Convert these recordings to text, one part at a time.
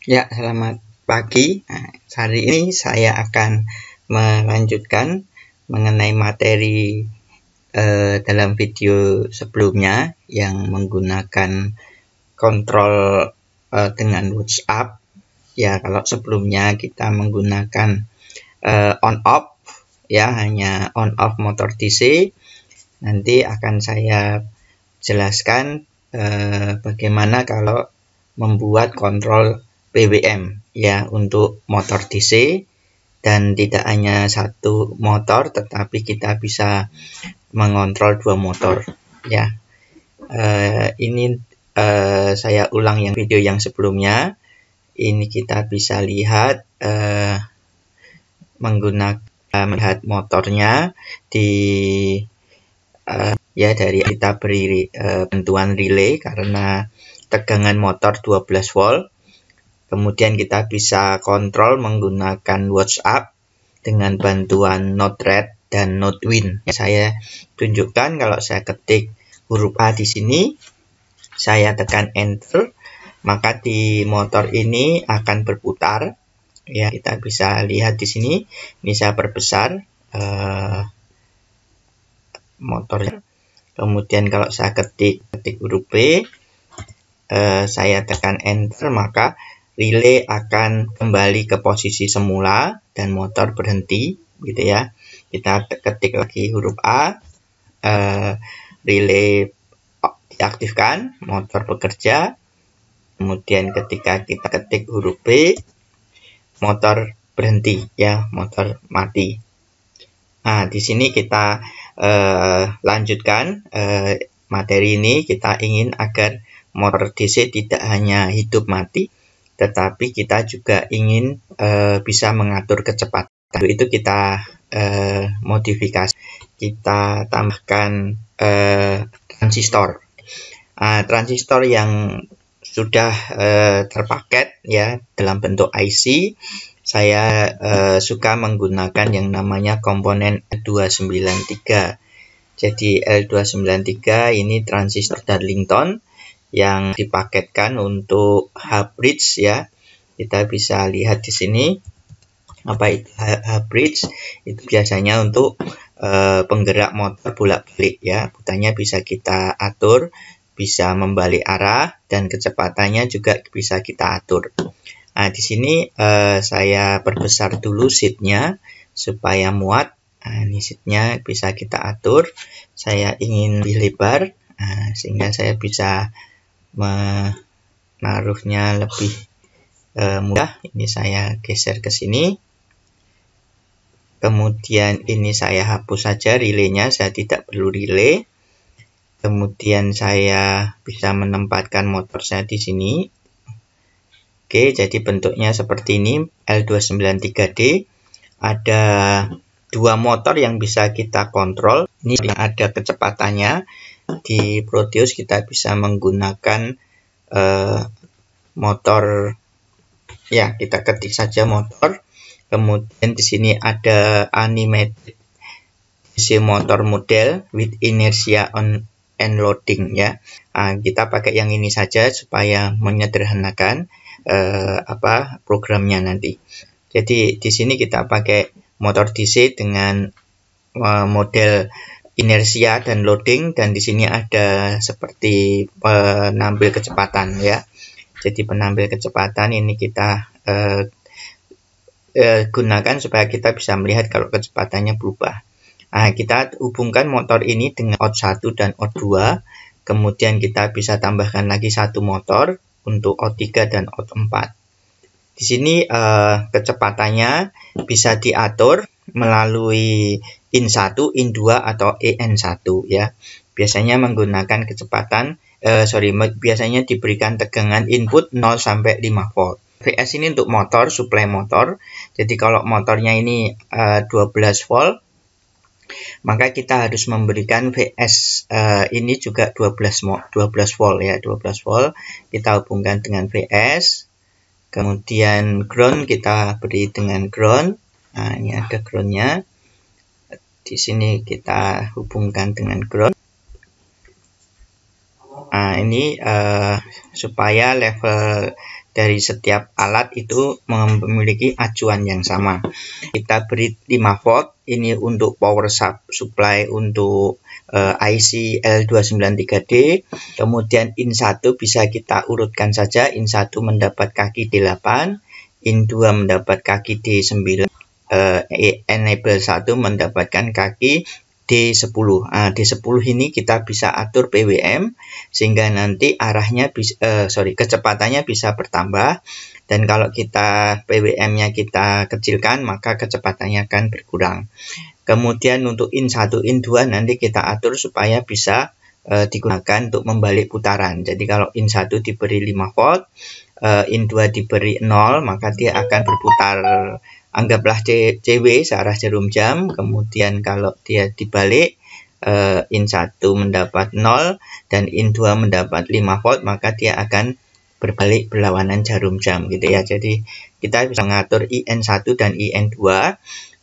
Ya, selamat pagi. Nah, hari ini saya akan melanjutkan mengenai materi dalam video sebelumnya yang menggunakan kontrol dengan WhatsApp. Ya, kalau sebelumnya kita menggunakan on off, ya hanya on off motor DC. Nanti akan saya jelaskan bagaimana kalau membuat kontrol BWM ya untuk motor DC, dan tidak hanya satu motor tetapi kita bisa mengontrol dua motor ya. Ini saya ulang yang video yang sebelumnya. Ini kita bisa lihat melihat motornya di ya dari kita beri bantuan relay karena tegangan motor 12 volt. Kemudian kita bisa kontrol menggunakan WhatsApp dengan bantuan Node-RED dan Node-Win. Saya tunjukkan kalau saya ketik huruf A di sini, saya tekan Enter, maka di motor ini akan berputar. Ya, kita bisa lihat di sini. Ini saya perbesar motornya. Kemudian kalau saya ketik huruf B, saya tekan Enter, maka relay akan kembali ke posisi semula dan motor berhenti, gitu ya. Kita ketik lagi huruf A, relay diaktifkan, motor bekerja. Kemudian ketika kita ketik huruf B, motor berhenti, ya, motor mati. Nah, di sini kita lanjutkan materi ini. Kita ingin agar motor DC tidak hanya hidup mati, tetapi kita juga ingin bisa mengatur kecepatan. Untuk itu kita modifikasi, kita tambahkan transistor. Transistor yang sudah terpaket ya dalam bentuk IC. Saya suka menggunakan yang namanya komponen L293. Jadi L293 ini transistor Darlington yang dipaketkan untuk H-bridge ya. Kita bisa lihat di sini apa itu H-bridge. Itu biasanya untuk penggerak motor bolak-balik ya. Putarnya bisa kita atur, bisa membalik arah, dan kecepatannya juga bisa kita atur. Nah, di sini saya perbesar dulu sheetnya supaya muat. Nah, ini sheetnya bisa kita atur. Saya ingin lebih lebar, sehingga saya bisa menaruhnya lebih mudah. Ini saya geser ke sini. Kemudian ini saya hapus saja relaynya, saya tidak perlu relay. Kemudian saya bisa menempatkan motor saya di sini. Oke, jadi bentuknya seperti ini, L293D. Ada dua motor yang bisa kita kontrol. Ini yang ada kecepatannya. Di Proteus kita bisa menggunakan motor, ya kita ketik saja motor. Kemudian di sini ada animated DC motor model with inertia on and loading ya. Kita pakai yang ini saja supaya menyederhanakan programnya nanti. Jadi di sini kita pakai motor DC dengan model inersia dan loading, dan di sini ada seperti penambil kecepatan ya. Jadi penambil kecepatan ini kita gunakan supaya kita bisa melihat kalau kecepatannya berubah. Nah, kita hubungkan motor ini dengan out 1 dan out 2. Kemudian kita bisa tambahkan lagi satu motor untuk out 3 dan out 4. Di sini kecepatannya bisa diatur melalui IN1, IN2 atau EN1 ya. Biasanya menggunakan biasanya diberikan tegangan input 0 sampai 5 volt. VS ini untuk motor, suplai motor. Jadi kalau motornya ini 12 volt, maka kita harus memberikan VS ini juga 12 volt ya, 12 volt. Kita hubungkan dengan VS. Kemudian ground kita beri dengan ground. Nah, ini ada groundnya. Di sini kita hubungkan dengan ground. Nah, ini supaya level dari setiap alat itu memiliki acuan yang sama. Kita beri 5 volt, ini untuk power supply untuk IC L293D. Kemudian in 1 bisa kita urutkan saja, in 1 mendapat kaki D8, in 2 mendapat kaki D9, enable 1 mendapatkan kaki D10. D10 ini kita bisa atur PWM sehingga nanti arahnya kecepatannya bisa bertambah, dan kalau kita PWM-nya kita kecilkan maka kecepatannya akan berkurang. Kemudian untuk in 1, in 2 nanti kita atur supaya bisa digunakan untuk membalik putaran. Jadi kalau in 1 diberi 5 volt, in 2 diberi 0, maka dia akan berputar, anggaplah CW searah jarum jam. Kemudian kalau dia dibalik, in 1 mendapat 0 dan in 2 mendapat 5 volt, maka dia akan berbalik berlawanan jarum jam gitu ya. Jadi kita bisa mengatur IN1 dan IN2,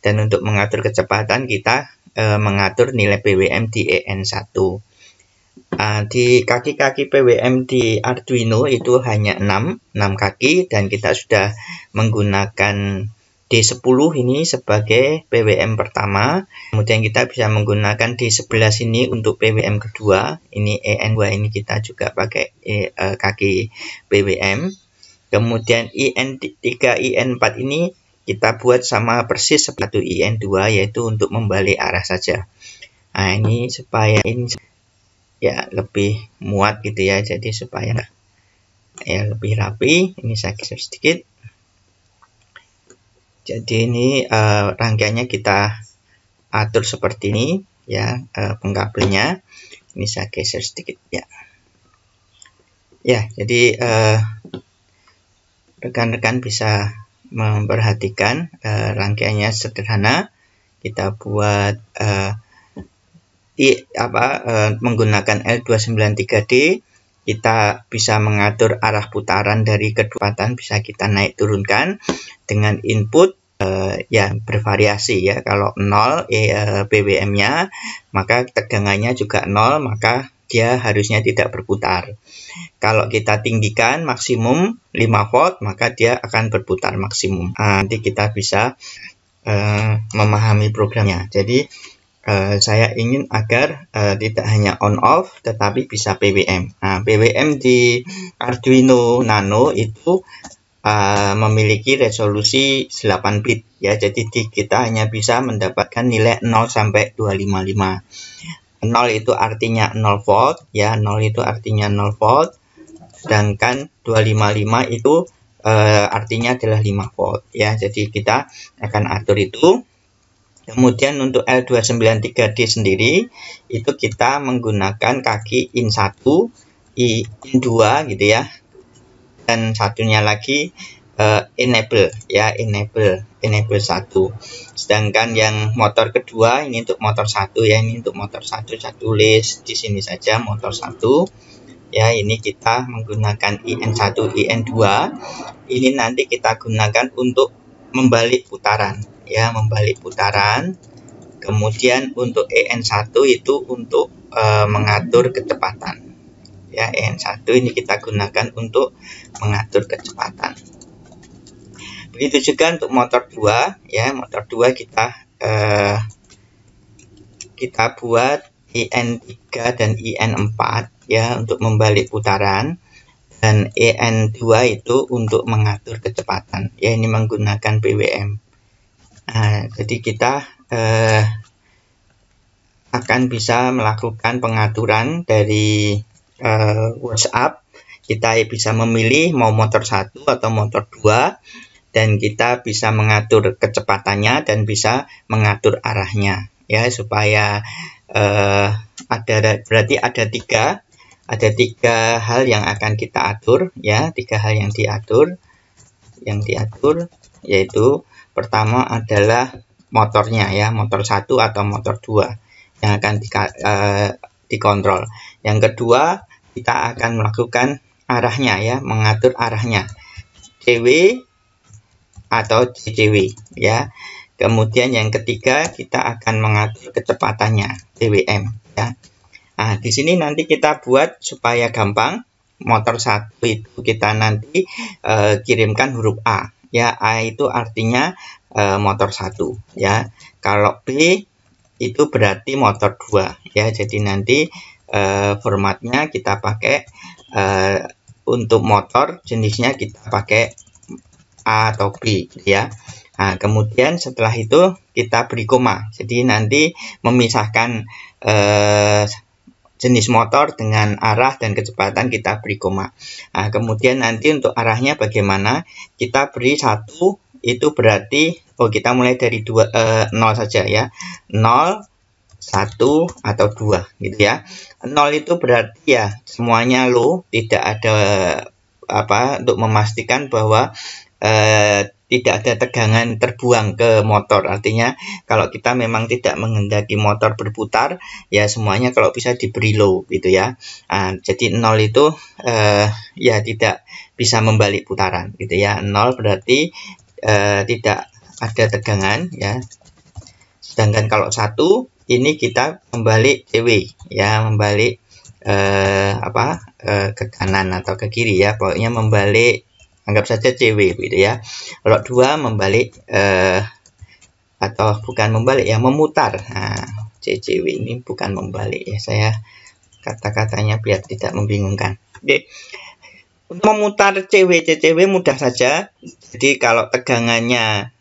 dan untuk mengatur kecepatan kita mengatur nilai PWM di EN1. Di kaki-kaki PWM di Arduino itu hanya 6 kaki, dan kita sudah menggunakan D10 ini sebagai PWM pertama. Kemudian kita bisa menggunakan D11 ini untuk PWM kedua. Ini EN2 ini kita juga pakai kaki PWM. Kemudian IN3, IN4 ini kita buat sama persis seperti IN2, yaitu untuk membalik arah saja. Nah, ini supaya ini ya lebih muat gitu ya, jadi supaya ya lebih rapi. Ini saya geser sedikit. Jadi ini rangkaiannya kita atur seperti ini ya, pengkabelnya. Ini saya geser sedikit ya. Ya, jadi rekan-rekan bisa memperhatikan rangkaiannya sederhana. Kita buat menggunakan L293D. Kita bisa mengatur arah putaran dari kecepatan, bisa kita naik turunkan dengan input yang bervariasi ya. Kalau 0 PWM-nya, maka tegangannya juga 0, maka dia harusnya tidak berputar. Kalau kita tinggikan maksimum 5 volt, maka dia akan berputar maksimum. Nanti kita bisa memahami programnya. Jadi saya ingin agar tidak hanya on off tetapi bisa PWM. PWM di Arduino Nano itu memiliki resolusi 8 bit ya. Jadi kita hanya bisa mendapatkan nilai 0 sampai 255. 0 itu artinya 0 volt ya, 0 itu artinya 0 volt. Sedangkan 255 itu artinya adalah 5 volt ya. Jadi kita akan atur itu. Kemudian untuk L293D sendiri itu kita menggunakan kaki in1, in2 gitu ya. Dan satunya lagi enable ya, enable 1. Sedangkan yang motor kedua ini untuk motor 1 ya, ini untuk motor 1 saya tulis di sini saja motor 1. Ya, ini kita menggunakan IN1, IN2. Ini nanti kita gunakan untuk membalik putaran ya, membalik putaran. Kemudian untuk EN1 itu untuk mengatur kecepatan ya. EN1 ini kita gunakan untuk mengatur kecepatan. Begitu juga untuk motor 2 ya, motor 2 kita buat IN3 dan IN4 ya untuk membalik putaran, dan EN2 itu untuk mengatur kecepatan ya, ini menggunakan PWM. Jadi kita akan bisa melakukan pengaturan dari WhatsApp. Kita bisa memilih mau motor 1 atau motor 2, dan kita bisa mengatur kecepatannya dan bisa mengatur arahnya ya, supaya berarti ada tiga hal yang akan kita atur ya, 3 hal yang diatur yaitu pertama adalah motornya ya, motor 1 atau motor 2 yang akan dikontrol. Yang kedua, kita akan melakukan arahnya ya, mengatur arahnya CW atau CCW ya. Kemudian yang ketiga, kita akan mengatur kecepatannya PWM ya. Di sini nanti kita buat supaya gampang. motor 1 itu kita nanti kirimkan huruf A. Ya, A itu artinya motor 1 ya. Kalau B itu berarti motor 2 ya. Jadi nanti formatnya kita pakai untuk motor jenisnya kita pakai A atau B ya. Nah, kemudian setelah itu kita beri koma. Jadi nanti memisahkan jenis motor dengan arah dan kecepatan kita beri koma. Nah, kemudian nanti untuk arahnya bagaimana? Kita beri 1 itu berarti kita mulai dari 0 saja ya. 0, 1 atau 2 gitu ya. 0 itu berarti ya semuanya low, tidak ada untuk memastikan bahwa tidak ada tegangan terbuang ke motor. Artinya kalau kita memang tidak menghendaki motor berputar, ya semuanya kalau bisa diberi low gitu ya. Jadi 0 itu ya tidak bisa membalik putaran gitu ya. 0 berarti tidak ada tegangan ya. Sedangkan kalau 1 ini kita membalik CW ya, membalik ke kanan atau ke kiri ya. Pokoknya membalik, anggap saja CW gitu ya. Kalau 2 membalik atau bukan membalik ya, memutar. Nah, CCW ini bukan membalik ya, saya kata-katanya biar tidak membingungkan. Oke. Untuk memutar CW mudah saja. Jadi kalau tegangannya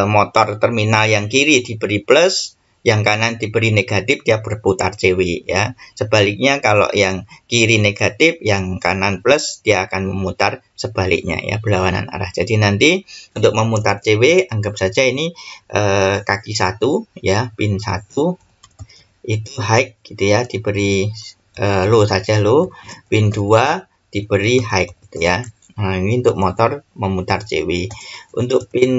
motor terminal yang kiri diberi plus, yang kanan diberi negatif, dia berputar CW ya. Sebaliknya kalau yang kiri negatif, yang kanan plus, dia akan memutar sebaliknya ya, berlawanan arah. Jadi nanti untuk memutar CW, anggap saja ini kaki 1 ya, pin 1 itu high gitu ya, diberi low saja low, pin 2 diberi high gitu ya. Nah, ini untuk motor memutar CW. Untuk pin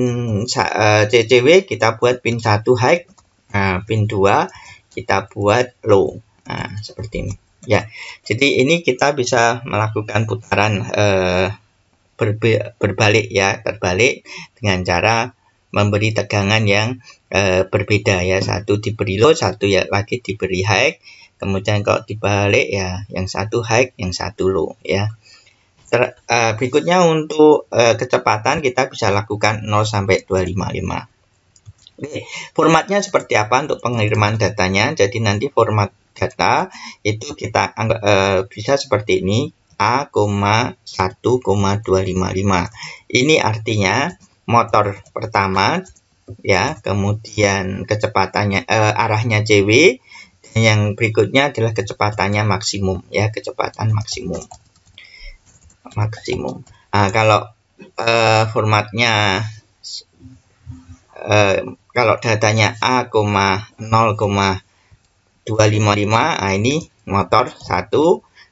CCW kita buat pin 1 high. Nah, pin 2 kita buat low. Nah, seperti ini ya. Jadi ini kita bisa melakukan putaran berbalik ya, terbalik dengan cara memberi tegangan yang berbeda ya. Satu diberi low, satu ya lagi diberi high. Kemudian kalau dibalik ya, yang satu high, yang satu low ya. Berikutnya untuk kecepatan kita bisa lakukan 0 sampai 255. Oke, formatnya seperti apa untuk pengiriman datanya? Jadi nanti format data itu kita bisa seperti ini, A,1,255. Ini artinya motor pertama ya, kemudian kecepatannya arahnya CW, dan yang berikutnya adalah kecepatannya maksimum ya, kecepatan maksimum. Nah, kalau formatnya kalau datanya A,0,255, nah ini motor 1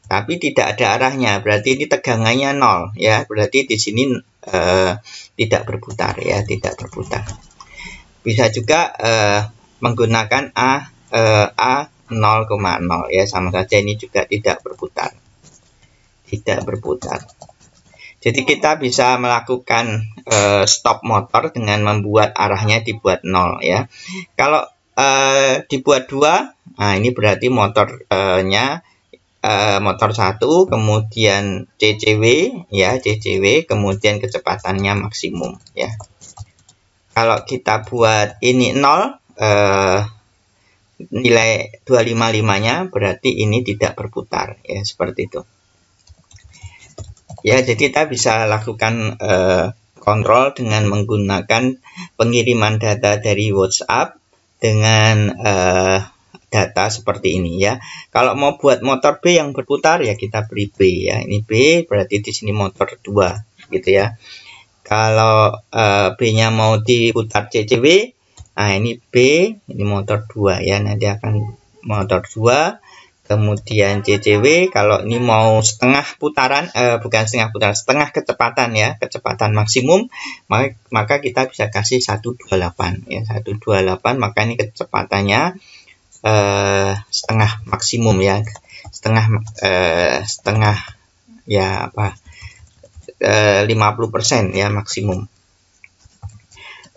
tapi tidak ada arahnya, berarti ini tegangannya 0 ya, berarti di sini tidak berputar ya, tidak berputar. Bisa juga menggunakan A0,0 ya, sama saja ini juga tidak berputar. Jadi kita bisa melakukan stop motor dengan membuat arahnya dibuat 0 ya. Kalau dibuat 2, nah ini berarti motornya motor 1, kemudian CCW ya, CCW, kemudian kecepatannya maksimum ya. Kalau kita buat ini 0, nilai 255-nya berarti ini tidak berputar ya, seperti itu. Ya, jadi kita bisa lakukan kontrol dengan menggunakan pengiriman data dari WhatsApp dengan data seperti ini ya. Kalau mau buat motor B yang berputar ya kita beri B ya. Ini B berarti di sini motor 2 gitu ya. Kalau B-nya mau diputar CCW, nah ini B, ini motor 2 ya. Nanti akan motor 2. Kemudian CCW, kalau ini mau setengah putaran, setengah kecepatan ya, kecepatan maksimum, maka kita bisa kasih 128 ya, 128, maka ini kecepatannya setengah maksimum ya, setengah ya 50% ya maksimum.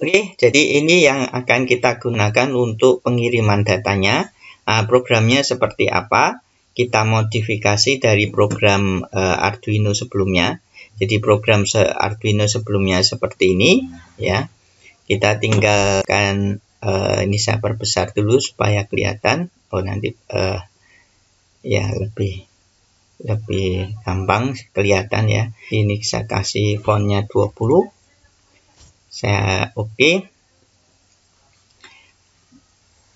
Oke, jadi ini yang akan kita gunakan untuk pengiriman datanya. Programnya seperti apa? kita modifikasi dari program Arduino sebelumnya. Jadi program Arduino sebelumnya seperti ini ya. Kita tinggalkan ini saya perbesar dulu supaya kelihatan. Oh nanti ya lebih gampang kelihatan ya. Ini saya kasih fontnya 20. Saya oke.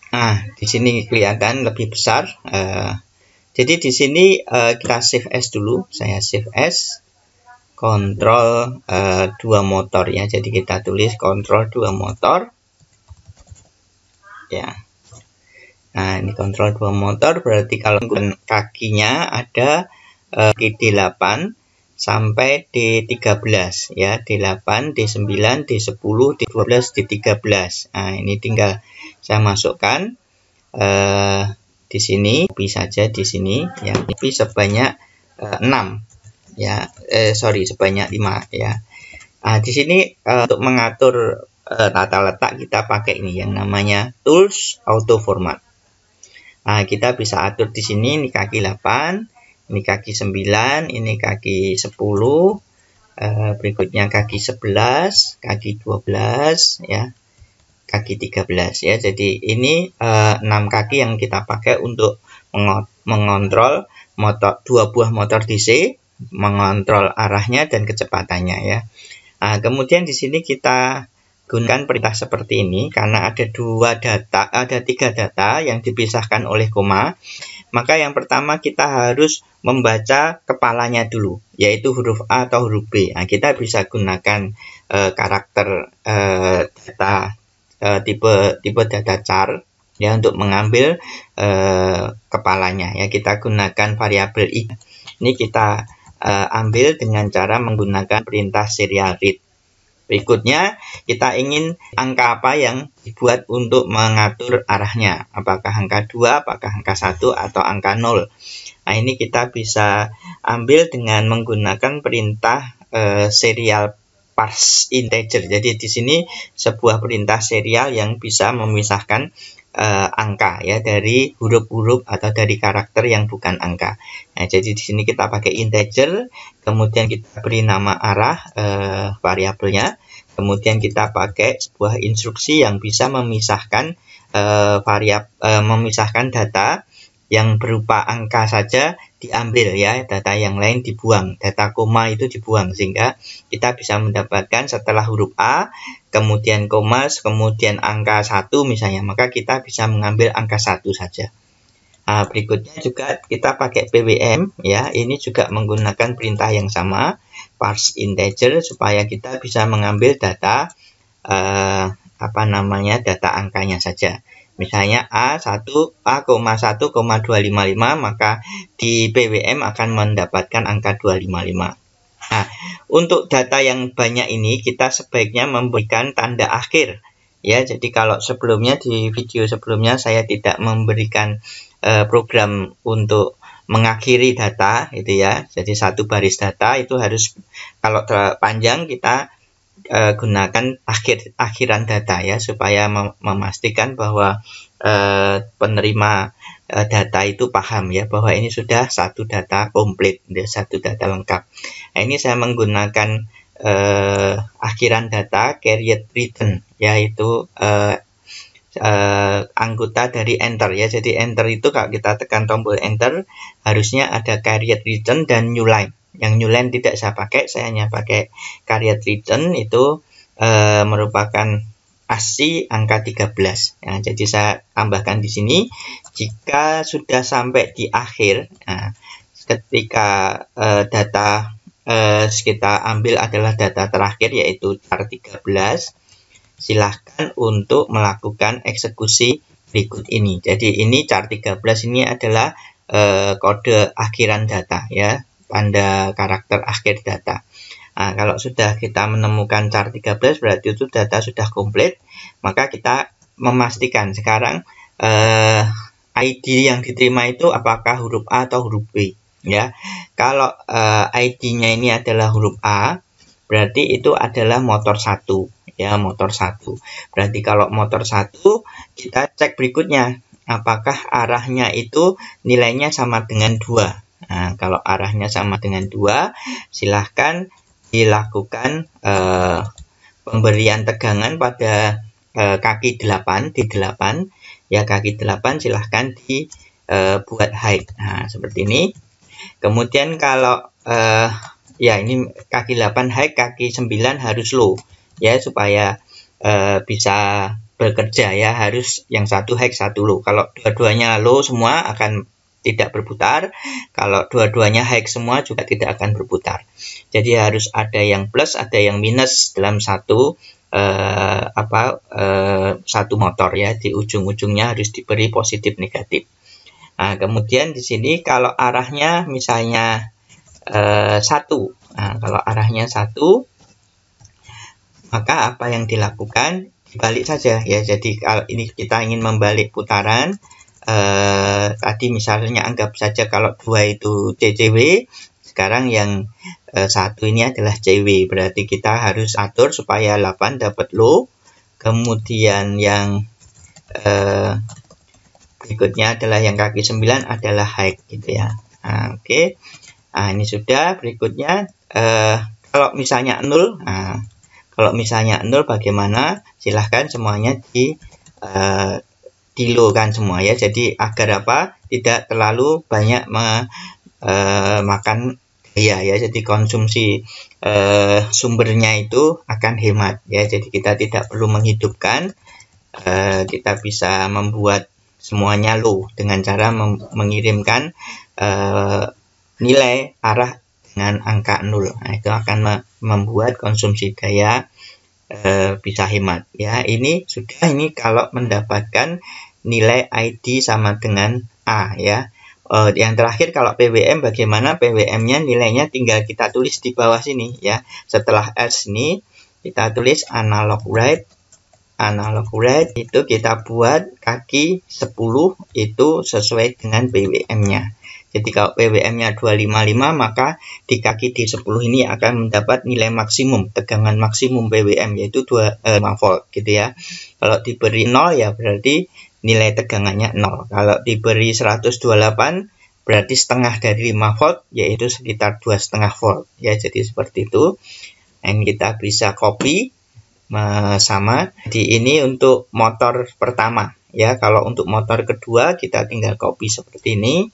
Nah, di sini kelihatan lebih besar. Jadi di sini kita save as dulu. Saya save as kontrol 2 motor ya. Jadi kita tulis kontrol 2 motor. Ya. Nah, ini kontrol 2 motor berarti kalau kakinya ada D8 sampai D13 ya. D8, D9, D10, D12, D13. Nah, ini tinggal saya masukkan di sini, copy saja di sini ya, copy sebanyak 6 ya, sebanyak 5 ya. Nah, di sini untuk mengatur tata letak kita pakai ini yang namanya tools auto format. Nah, kita bisa atur di sini, ini kaki 8, ini kaki 9, ini kaki 10, berikutnya kaki 11, kaki 12 ya, kaki 13 ya. Jadi ini 6 kaki yang kita pakai untuk mengontrol motor, 2 buah motor DC, mengontrol arahnya dan kecepatannya ya. Nah, kemudian di sini kita gunakan perintah seperti ini karena ada 3 data yang dipisahkan oleh koma. Maka yang pertama kita harus membaca kepalanya dulu, yaitu huruf A atau huruf B. Nah, kita bisa gunakan karakter data tipe data char ya untuk mengambil kepalanya ya. Kita gunakan variabel i. Ini kita ambil dengan cara menggunakan perintah serial read. Berikutnya kita ingin angka apa yang dibuat untuk mengatur arahnya, apakah angka 2, apakah angka 1 atau angka 0. Nah, ini kita bisa ambil dengan menggunakan perintah serial parse integer. Jadi di sini sebuah perintah serial yang bisa memisahkan angka ya dari huruf-huruf atau dari karakter yang bukan angka. Nah, jadi di sini kita pakai integer, kemudian kita beri nama arah variabelnya, kemudian kita pakai sebuah instruksi yang bisa memisahkan memisahkan data yang berupa angka saja diambil ya, data yang lain dibuang, data koma itu dibuang, sehingga kita bisa mendapatkan setelah huruf A, kemudian koma, kemudian angka 1 misalnya, maka kita bisa mengambil angka 1 saja. Nah, berikutnya juga kita pakai PWM ya, ini juga menggunakan perintah yang sama, parse integer, supaya kita bisa mengambil data data angkanya saja. Misalnya A,1,255, maka di PWM akan mendapatkan angka 255. Nah, untuk data yang banyak ini kita sebaiknya memberikan tanda akhir ya. Jadi kalau sebelumnya di video sebelumnya saya tidak memberikan program untuk mengakhiri data itu ya. Jadi satu baris data itu harus, kalau panjang kita gunakan akhiran data ya, supaya memastikan bahwa penerima data itu paham ya bahwa ini sudah satu data komplit, satu data lengkap. Nah, ini saya menggunakan akhiran data carried return, yaitu anggota dari enter ya. Jadi enter itu kalau kita tekan tombol enter harusnya ada carried return dan new line. Yang new line tidak saya pakai, saya hanya pakai carried return, itu merupakan ASCII angka 13. Nah, jadi saya tambahkan di sini jika sudah sampai di akhir. Nah, ketika data kita ambil adalah data terakhir yaitu char 13, silahkan untuk melakukan eksekusi berikut ini. Jadi ini char 13 ini adalah kode akhiran data ya, tanda karakter akhir data. Nah, kalau sudah kita menemukan char 13 berarti itu data sudah komplit, maka kita memastikan sekarang ID yang diterima itu apakah huruf A atau huruf B ya. Kalau ID-nya ini adalah huruf A, berarti itu adalah motor 1 ya, motor 1. Berarti kalau motor 1 kita cek berikutnya apakah arahnya itu nilainya sama dengan 2. Nah, kalau arahnya sama dengan 2, silahkan dilakukan pemberian tegangan pada kaki 8 di 8 ya, kaki 8 silahkan dibuat high. Nah, seperti ini. Kemudian kalau ya ini kaki 8 high, kaki 9 harus low ya, supaya bisa bekerja ya, harus yang satu high satu low. Kalau dua-duanya low semua akan tidak berputar, kalau dua-duanya high semua juga tidak akan berputar. Jadi harus ada yang plus, ada yang minus dalam satu satu motor ya, di ujung-ujungnya harus diberi positif negatif. Nah, kemudian di sini kalau arahnya misalnya 1, nah, kalau arahnya 1, maka apa yang dilakukan? Dibalik saja ya. Jadi kalau ini kita ingin membalik putaran, tadi misalnya anggap saja kalau 2 itu CCW, sekarang yang 1 ini adalah CW, berarti kita harus atur supaya 8 dapat low, kemudian yang berikutnya adalah yang kaki 9 adalah high gitu ya. Nah, oke. Nah, ini sudah. Berikutnya kalau misalnya 0, nah, kalau misalnya 0 bagaimana? Silahkan semuanya di low kan semua ya. Jadi agar apa? Tidak terlalu banyak makan daya ya. Jadi konsumsi sumbernya itu akan hemat ya. Jadi kita tidak perlu menghidupkan. Kita bisa membuat semuanya low dengan cara mengirimkan nilai arah dengan angka 0. Nah, itu akan membuat konsumsi daya bisa hemat ya. Ini sudah, ini kalau mendapatkan nilai ID sama dengan A ya. Yang terakhir kalau PWM, bagaimana PWM-nya? Nilainya tinggal kita tulis di bawah sini ya. Setelah S ini kita tulis analog rate. Analog rate itu kita buat kaki 10 itu sesuai dengan PWM-nya. Jadi kalau PWM-nya 255, maka di kaki D10 ini akan mendapat nilai maksimum, tegangan maksimum PWM, yaitu 5 volt gitu ya. Kalau diberi 0 ya berarti nilai tegangannya 0. Kalau diberi 128 berarti setengah dari 5 volt, yaitu sekitar 2,5 volt ya. Jadi seperti itu. Dan kita bisa copy sama. Jadi ini untuk motor pertama ya. Kalau untuk motor kedua kita tinggal copy seperti ini,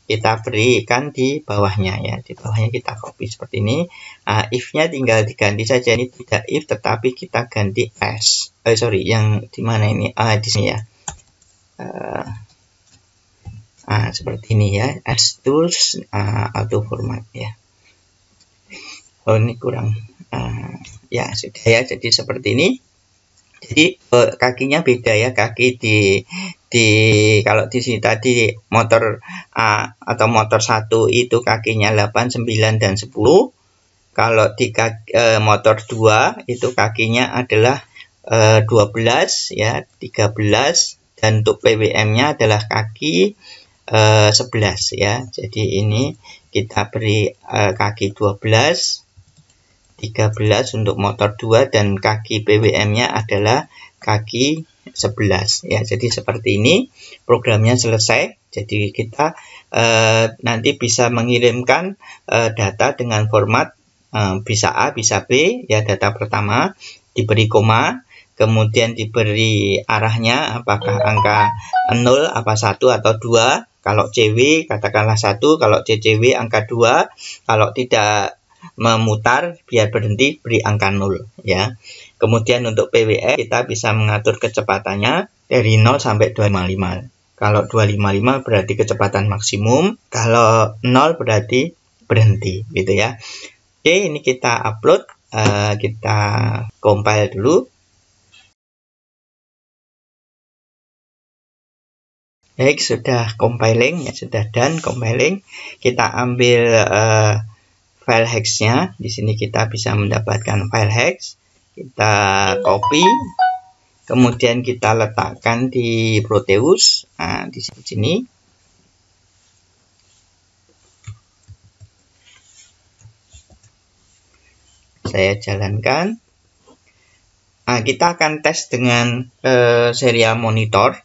kita berikan di bawahnya ya. Di bawahnya kita copy seperti ini. If-nya tinggal diganti saja, ini tidak if tetapi kita ganti s. Yang di mana ini? Di sini ya. Seperti ini ya. S tools auto format ya. Oh, ini kurang. Ya sudah ya. Jadi seperti ini. Jadi kakinya beda ya, kaki kalau di sini tadi motor A atau motor 1 itu kakinya 8, 9 dan 10. Kalau di motor 2 itu kakinya adalah 12 ya, 13, dan untuk PWM-nya adalah kaki 11 ya. Jadi ini kita beri kaki 12, 13 untuk motor 2, dan kaki PWM-nya adalah kaki 11 ya. Jadi seperti ini programnya selesai. Jadi kita nanti bisa mengirimkan data dengan format bisa A, bisa B ya. Data pertama diberi koma, kemudian diberi arahnya apakah angka 0, apa 1 atau 2. Kalau CW katakanlah 1, kalau CCW angka 2, kalau tidak memutar biar berhenti beri angka 0 ya. Kemudian untuk PWM kita bisa mengatur kecepatannya dari 0 sampai 255. Kalau 255 berarti kecepatan maksimum, kalau 0 berarti berhenti gitu ya. Oke, ini kita upload, kita compile dulu. Baik, sudah compiling ya, sudah done compiling. Kita ambil file hex-nya. Di sini kita bisa mendapatkan file hex. Kita copy, kemudian kita letakkan di Proteus. Nah, di sini. Saya jalankan. Nah, kita akan tes dengan serial monitor.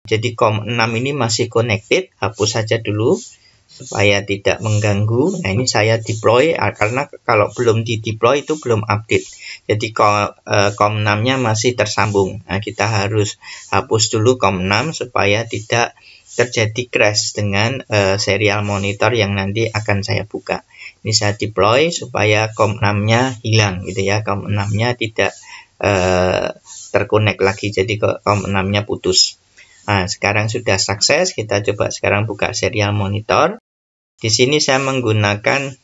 Jadi COM 6 ini masih connected, hapus saja dulu supaya tidak mengganggu. Nah, ini saya deploy karena kalau belum di deploy itu belum update. Jadi COM 6-nya masih tersambung. Nah, kita harus hapus dulu COM 6 supaya tidak terjadi crash dengan serial monitor yang nanti akan saya buka. Ini saya deploy supaya COM 6-nya hilang gitu ya. COM 6-nya tidak terkonek lagi, jadi COM 6-nya putus. Nah, sekarang sudah sukses. Kita coba sekarang buka serial monitor. Di sini saya menggunakan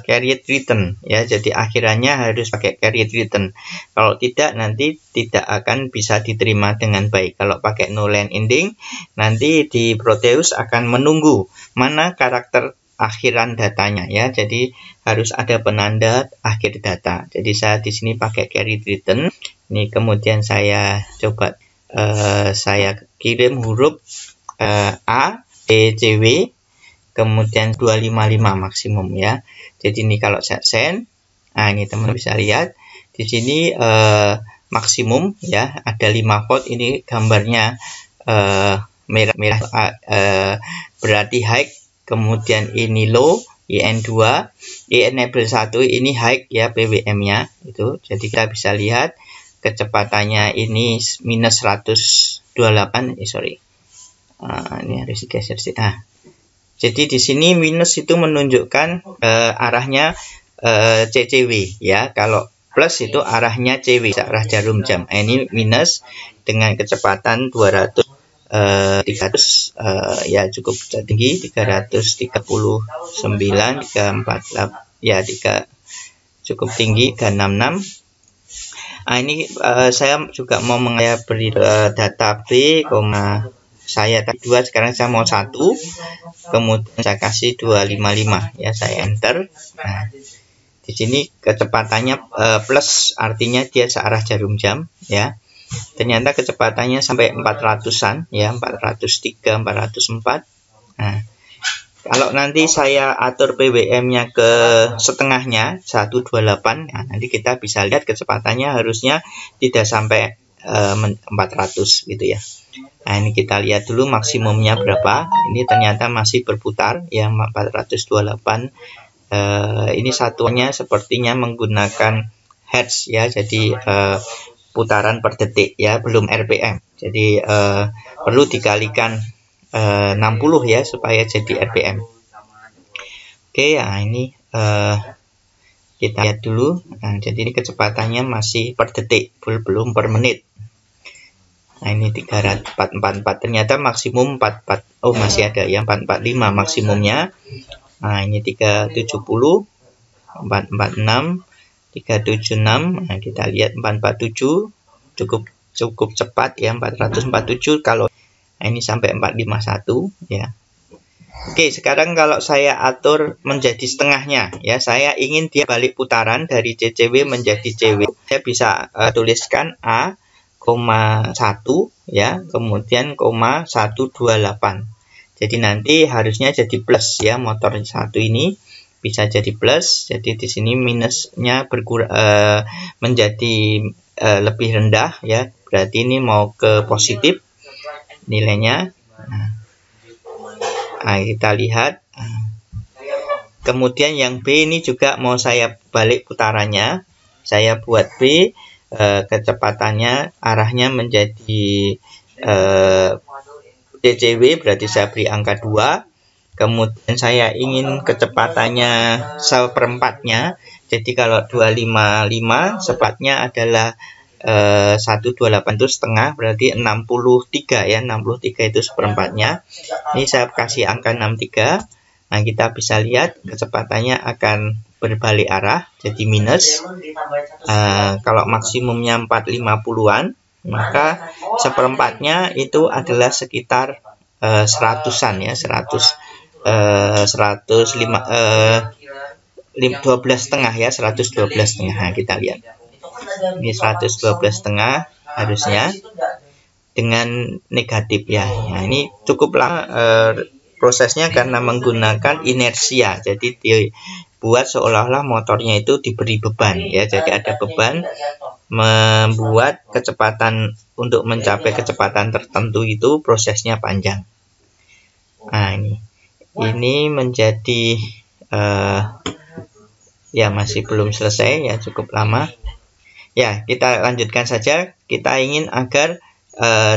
carrier return ya, jadi akhirannya harus pakai carrier return. Kalau tidak, nanti tidak akan bisa diterima dengan baik. Kalau pakai no line ending, nanti di Proteus akan menunggu mana karakter akhiran datanya ya. Jadi harus ada penanda akhir data. Jadi saya di sini pakai carrier return. Ini kemudian saya coba saya kirim huruf A, B, C, W, kemudian 255 maksimum ya. Jadi ini kalau saya send, nah ini teman bisa lihat di sini maksimum ya, ada 5 volt. Ini gambarnya merah-merah berarti high, kemudian ini low, IN2, enable 1 ini high ya, PWM-nya itu. Jadi kita bisa lihat kecepatannya ini minus 128, ini harus digeser sih. Jadi di sini minus itu menunjukkan arahnya CCW ya. Kalau plus itu arahnya CW, arah jarum jam. Ini minus dengan kecepatan 300 ya, cukup tinggi, 339, 348 ya, cukup tinggi, 366. Nah, ini saya juga mau beri data B, saya tadi 2, sekarang saya mau 1, kemudian saya kasih 255 ya, saya enter. Nah, di sini kecepatannya plus, artinya dia searah jarum jam ya. Ternyata kecepatannya sampai 400-an ya, 403, 404. Nah, kalau nanti saya atur PWM-nya ke setengahnya 128, nah, nanti kita bisa lihat kecepatannya harusnya tidak sampai 400 gitu ya. Nah, ini kita lihat dulu maksimumnya berapa. Ini ternyata masih berputar ya, 428. Ini satuannya sepertinya menggunakan hertz ya, jadi putaran per detik ya, belum RPM. Jadi perlu dikalikan 60 ya supaya jadi RPM. Oke, nah ini kita lihat dulu. Nah, jadi ini kecepatannya masih per detik, belum per menit. Nah, ini 444, ternyata maksimum 44. Oh, masih ada yang 445 maksimumnya. Nah, ini 370, 446, 376. Nah, kita lihat 447 cukup cepat ya, 447. Kalau nah, ini sampai 451 ya. Oke, sekarang kalau saya atur menjadi setengahnya ya, saya ingin dia balik putaran dari CCW menjadi CW. Saya bisa tuliskan A, 1 ya, kemudian 128. Jadi nanti harusnya jadi plus ya, motor 1 ini bisa jadi plus. Jadi di sini minusnya berkurang menjadi lebih rendah ya, berarti ini mau ke positif nilainya. Nah, kita lihat. Kemudian yang B ini juga mau saya balik putarannya. Saya buat B, kecepatannya arahnya menjadi CCW, berarti saya beri angka 2. Kemudian saya ingin kecepatannya seperempatnya. Jadi kalau 255 sepatnya adalah 128 itu setengah, berarti 63 ya, 63 itu seperempatnya. Ini saya kasih angka 63. Nah, kita bisa lihat kecepatannya akan berbalik arah, jadi minus. Kalau maksimumnya 450-an, maka seperempatnya itu adalah sekitar 100-an ya, 12,5 ya, 112,5. Nah, kita lihat. Ini 112,5 harusnya dengan negatif ya. Nah, ini cukuplah prosesnya karena menggunakan inersia. Jadi dibuat seolah-olah motornya itu diberi beban ya. Jadi ada beban membuat kecepatan untuk mencapai kecepatan tertentu itu prosesnya panjang. Nah, ini menjadi ya masih belum selesai, ya cukup lama. Ya, kita lanjutkan saja. Kita ingin agar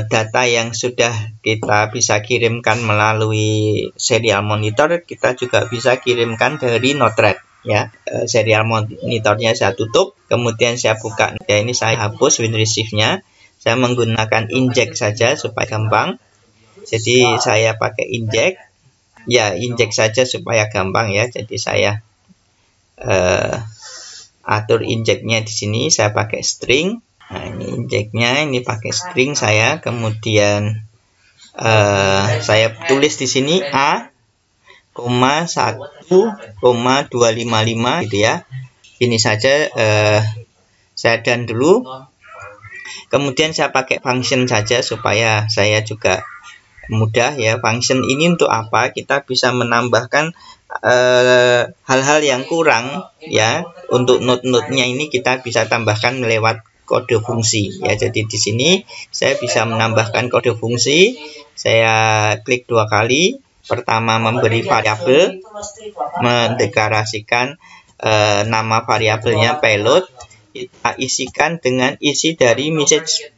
data yang sudah kita bisa kirimkan melalui serial monitor, kita juga bisa kirimkan dari Node-RED, ya. Serial monitornya saya tutup, kemudian saya buka. Ya, ini saya hapus WinReceive-nya. Saya menggunakan inject saja supaya gampang. Jadi saya pakai inject. Ya, inject saja supaya gampang, ya. Jadi saya atur injectnya di sini. Saya pakai string. Nah, ini injectnya, ini pakai string saya. Kemudian saya tulis di sini A, 1,255 gitu ya. Ini saja saya done dulu. Kemudian saya pakai function saja supaya saya juga mudah, ya. Function ini untuk apa? Kita bisa menambahkan hal-hal yang kurang, ya. Untuk node-node-nya ini kita bisa tambahkan lewat kode fungsi, ya. Jadi di sini saya bisa menambahkan kode fungsi. Saya klik 2 kali. Pertama, memberi variabel, mendeklarasikan nama variabelnya payload. Kita isikan dengan isi dari message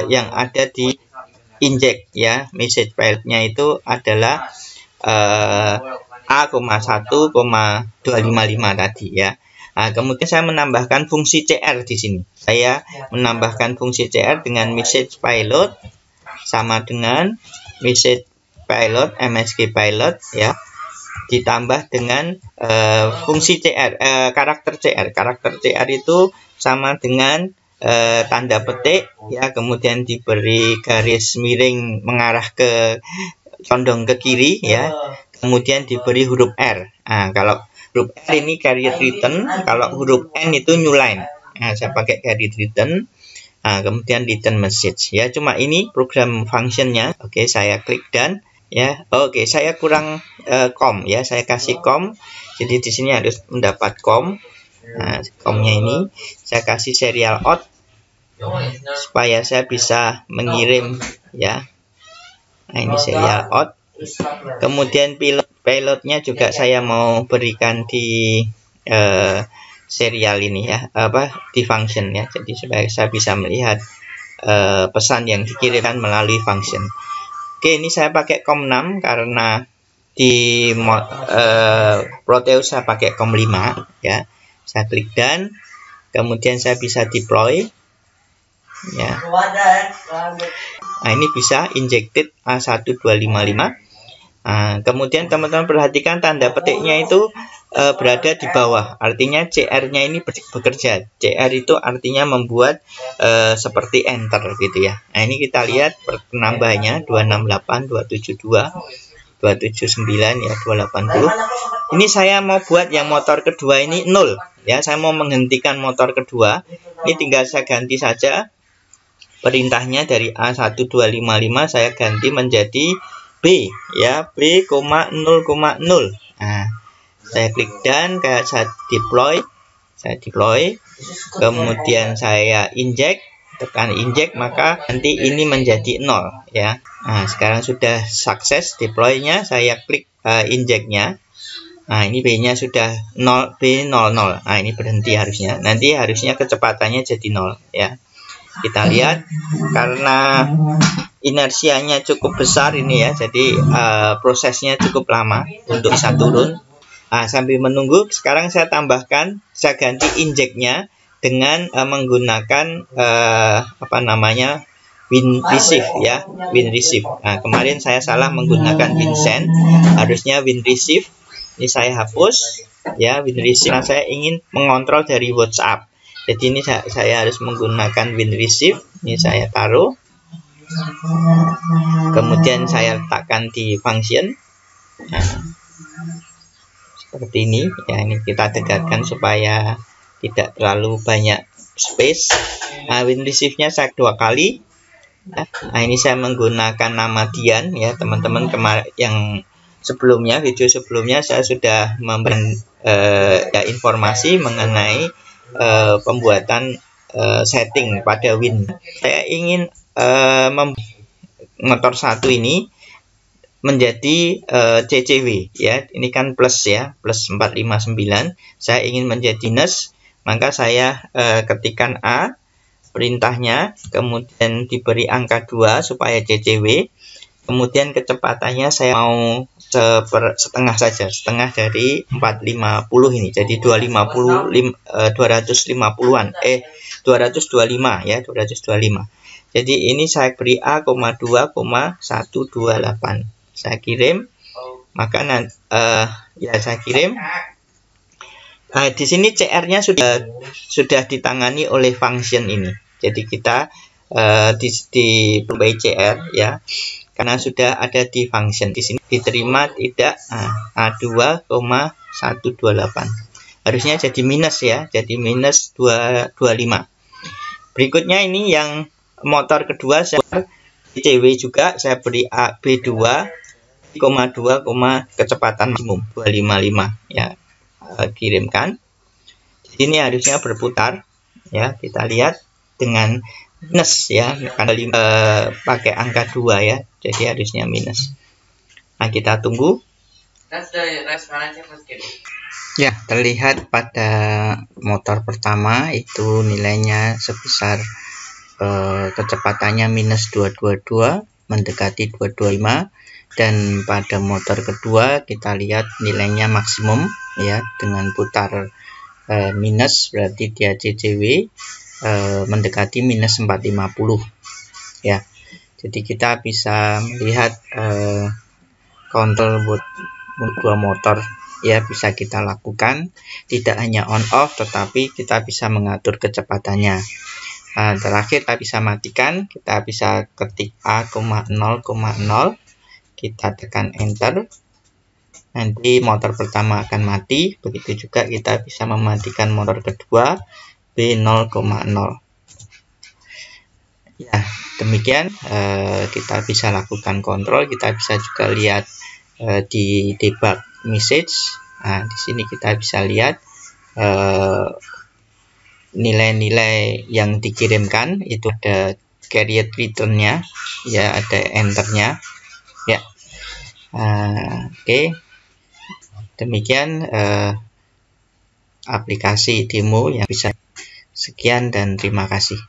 yang ada di inject, ya. Message file-nya itu adalah A,1,255 tadi, ya. Nah, kemudian saya menambahkan fungsi CR di sini. Saya menambahkan fungsi CR dengan message payload sama dengan message payload MSG payload, ya. Ditambah dengan fungsi CR, karakter CR. Karakter CR itu sama dengan tanda petik, ya. Kemudian diberi garis miring mengarah ke condong ke kiri, ya. Kemudian diberi huruf R. Nah, kalau huruf R ini carrier return, kalau huruf N itu new line. Nah, saya pakai carrier return. Nah, kemudian return message, ya. Cuma ini program functionnya. Oke, saya klik done, ya. Oke, saya kurang com, ya. Saya kasih com. Jadi di sini harus mendapat com. Nah, comnya ini saya kasih serial out supaya saya bisa mengirim, ya. Nah, ini serial out. Kemudian payloadnya juga saya mau berikan di serial ini, ya, di function, ya. Jadi supaya saya bisa melihat pesan yang dikirimkan melalui function. Oke, ini saya pakai com6 karena di Proteus saya pakai com5, ya. Saya klik done, kemudian saya bisa deploy, ya. Nah, ini bisa injected A1255. Nah, kemudian teman-teman perhatikan tanda petiknya itu berada di bawah. Artinya CR-nya ini bekerja. CR itu artinya membuat seperti enter gitu, ya. Nah, ini kita lihat penambahannya 268, 272, 279, ya, 280. Ini saya mau buat yang motor kedua ini 0, ya. Saya mau menghentikan motor kedua. Ini tinggal saya ganti saja perintahnya dari A1255 saya ganti menjadi B, ya, B,0,0. Nah, saya klik done, kayak saya deploy, kemudian saya inject, tekan inject, maka nanti ini menjadi 0, ya. Nah, sekarang sudah sukses deploy-nya, saya klik inject-nya. Nah, ini B-nya sudah 0, B00. Nah, ini berhenti harusnya. Nanti harusnya kecepatannya jadi 0, ya. Kita lihat karena inersianya cukup besar ini, ya. Jadi prosesnya cukup lama untuk bisa turun. Nah, sambil menunggu, sekarang saya tambahkan, saya ganti inject-nya dengan menggunakan WinReceive, ya, WinReceive. Nah, kemarin saya salah menggunakan WinSend, harusnya WinReceive. Ini saya hapus, ya, WinReceive. Nah, saya ingin mengontrol dari WhatsApp. Jadi ini saya harus menggunakan WinReceive. Ini saya taruh. Kemudian saya letakkan di function. Nah, seperti ini, ya. Ini kita dekatkan supaya tidak terlalu banyak space. Nah, WinReceive-nya saya 2 kali. Nah, ini saya menggunakan nama Dian, ya, teman-teman. Kemarin yang sebelumnya, video sebelumnya saya sudah memberi informasi mengenai pembuatan setting pada Win. Saya ingin motor 1 ini menjadi CCW ya. Ini kan plus ya, plus 459. Saya ingin menjadi minus, maka saya ketikkan A perintahnya, kemudian diberi angka 2 supaya CCW. Kemudian kecepatannya saya mau setengah saja, setengah dari 450 ini. Jadi 250-an 225 ya, 225. Jadi ini saya beri A, 2,128. Saya kirim, maka ya saya kirim. Di sini CR-nya sudah ditangani oleh function ini. Jadi kita di CR ya, karena sudah ada di function. Di sini diterima tidak A2,128. Harusnya jadi minus ya, jadi minus 225. Berikutnya ini yang motor kedua, saya CW juga, saya beri B2, kecepatan maksimum 255 ya. Kirimkan. Ini harusnya berputar ya, kita lihat dengan minus ya, karena pakai angka 2 ya, jadi harusnya minus. Nah, kita tunggu. Ya, terlihat pada motor pertama itu nilainya sebesar kecepatannya minus 222 mendekati 225, dan pada motor kedua kita lihat nilainya maksimum ya, dengan putar minus berarti dia CCW mendekati minus 450 ya. Jadi kita bisa melihat kontrol buat dua motor ya, bisa kita lakukan, tidak hanya on off tetapi kita bisa mengatur kecepatannya. Terakhir kita bisa matikan, kita bisa ketik A,0,0, kita tekan enter, nanti motor pertama akan mati. Begitu juga kita bisa mematikan motor kedua B0,0 ya. Demikian kita bisa lakukan kontrol. Kita bisa juga lihat di debug message. Nah, di sini kita bisa lihat nilai-nilai yang dikirimkan, itu ada carrier return-nya ya, ada enter-nya ya. Oke. Demikian aplikasi demo yang bisa. Sekian dan terima kasih.